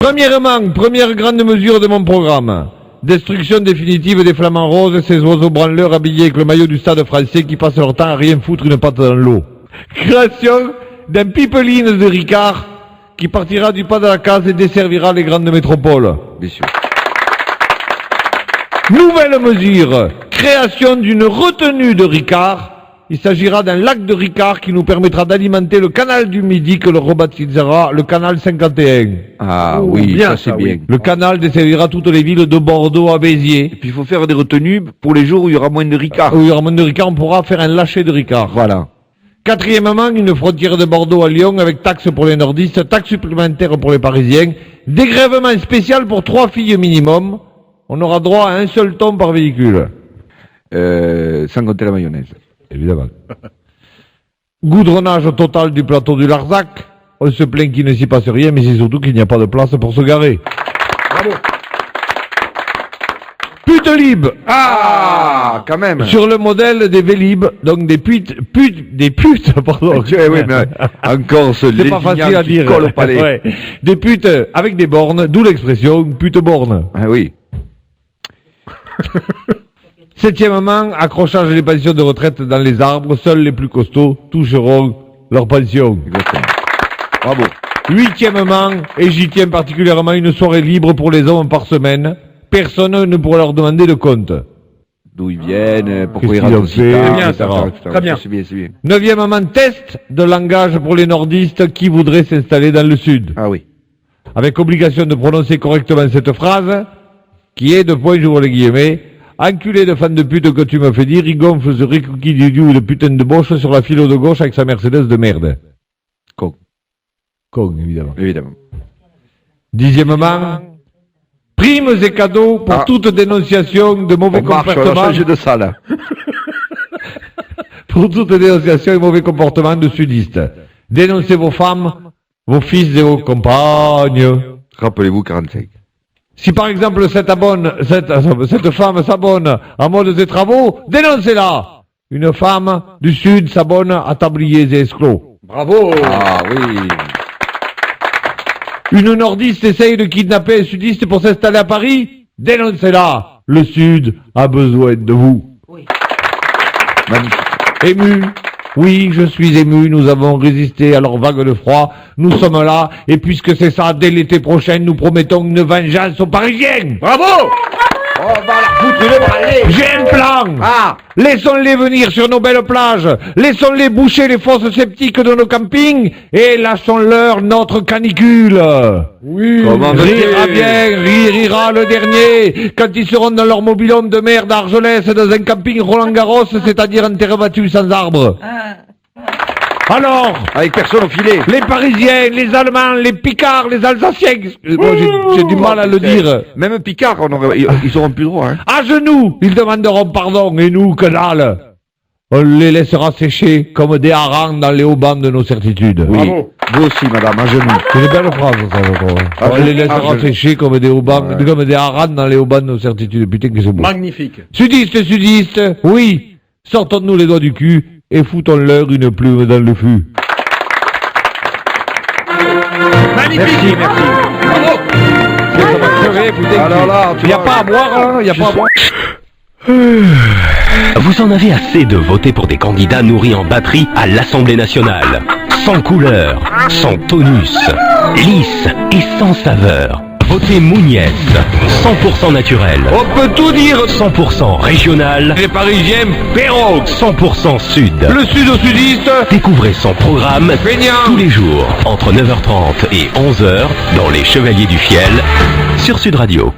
Premièrement, première grande mesure de mon programme. Destruction définitive des flamants roses, ces oiseaux branleurs habillés avec le maillot du stade français qui passent leur temps à rien foutre une patte dans l'eau. Création d'un pipeline de Ricard qui partira du pas de la case et desservira les grandes métropoles. Bien sûr. Nouvelle mesure, création d'une retenue de Ricard. Il s'agira d'un lac de Ricard qui nous permettra d'alimenter le canal du Midi que l'on rebaptisera le canal 51. Ah oui, bien, ça c'est ça, bien. oui. Le canal desservira toutes les villes de Bordeaux à Béziers. Et puis il faut faire des retenues pour les jours où il y aura moins de Ricard. Où il y aura moins de Ricard, on pourra faire un lâcher de Ricard. Voilà. Quatrièmement, une frontière de Bordeaux à Lyon avec taxes pour les nordistes, taxes supplémentaires pour les parisiens, dégrèvement spécial pour 3 filles minimum. On aura droit à un seul ton par véhicule. Sans compter la mayonnaise. Évidemment. Goudronnage total du plateau du Larzac. On se plaint qu'il ne s'y passe rien, mais c'est surtout qu'il n'y a pas de place pour se garer. Bravo. Pute libre. Ah, quand même. Sur le modèle des Vélib, donc des putes, pardon. Oui, mais encore ce C'est pas facile à qui dire. colle au palais. Ouais. Des putes avec des bornes, d'où l'expression pute borne. Ah oui. Septièmement, accrochage des pensions de retraite dans les arbres, seuls les plus costauds toucheront leur pension. Exactement. Bravo. Huitièmement, et j'y tiens particulièrement, une soirée libre pour les hommes par semaine. Personne ne pourra leur demander de compte. D'où ils viennent, pourquoi Qu'est-ce ils qu'ils ont rentrent si fait, tard, bien, etc., ça, etc. très bien. C'est bien, c'est bien. Neuvièmement, test de langage pour les nordistes qui voudraient s'installer dans le sud. Ah oui. Avec obligation de prononcer correctement cette phrase, qui est, de point, j'ouvre les guillemets, enculé de fan de pute que tu me fais dire, il gonfle ce ricouki d'idiot de putain de boche sur la philo de gauche avec sa Mercedes de merde. Con. Con, évidemment. Évidemment. Dixièmement, primes et cadeaux pour toute dénonciation de mauvais On marche, on va comportements. changer de salle. Pour toute dénonciation et mauvais comportement de sudistes. Dénoncez vos femmes, vos fils et vos compagnes. Rappelez-vous 45. Si par exemple cette femme s'abonne à mode et travaux, dénoncez-la. Une femme du Sud s'abonne à tabliers et escrocs. Bravo. Ah oui. Une nordiste essaye de kidnapper un sudiste pour s'installer à Paris, dénoncez-la. Le Sud a besoin de vous. Magnifique. Ému. Oui, je suis ému, nous avons résisté à leur vague de froid, nous sommes là, et puisque c'est ça, dès l'été prochain, nous promettons une vengeance aux Parisiens. Bravo. On va la foutre le balai. J'ai un plan. Ah. Laissons-les venir sur nos belles plages, laissons-les boucher les fosses sceptiques de nos campings, et lâchons-leur notre canicule. Oui. Comment Rira bien, rira le dernier, quand ils seront dans leur mobil-home de merde à Argelès, dans un camping Roland-Garros, c'est-à-dire en terre battue sans arbre. Alors, Avec personne au filet. les Parisiens, les Allemands, les Picards, les Alsaciens, moi j'ai du mal à le dire. Même Picard, ils auront plus droit. Hein. À genoux, ils demanderont pardon, et nous, que dalle. On les laissera sécher comme des harengs dans les haubans de nos certitudes. Oui. Bravo. Vous aussi, madame, à genoux. C'est une belle phrase, ça, je crois. Ah, On les laissera je- sécher comme des haubans, Ouais. comme des harengs dans les haubans de nos certitudes. Putain que c'est beau. Magnifique. Sudistes, oui, sortons-nous les doigts du cul et foutons-leur une plume dans le fût. Magnifique. Merci. Bravo. Ça va crever, putain. Alors là, tu y a vois, pas à boire, hein, y a pas à boire. Vous en avez assez de voter pour des candidats nourris en batterie à l'Assemblée nationale. Sans couleur, sans tonus, lisse et sans saveur. Votez Mouniès, 100% naturel, On peut tout dire. 100% régional, Les Parisiens, Perrault. 100% sud. Le sud aux sudistes, Découvrez son programme Feignant. tous les jours entre 9h30 et 11h dans Les Chevaliers du Fiel sur Sud Radio.